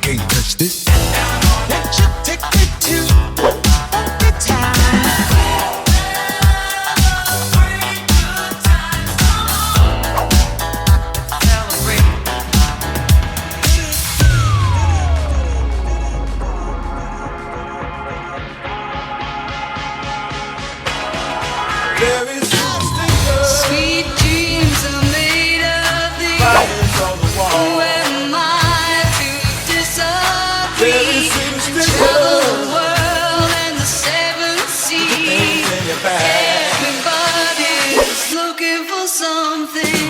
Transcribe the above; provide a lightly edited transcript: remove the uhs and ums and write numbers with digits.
Can't touch this. Won't you take me to the time? There is no sticker. Sweet dreams are made of these. Fires on the Who wall. am I to disagree? There is no Travel sticker. the world and the seven seas. In your bag. Everybody's looking for something.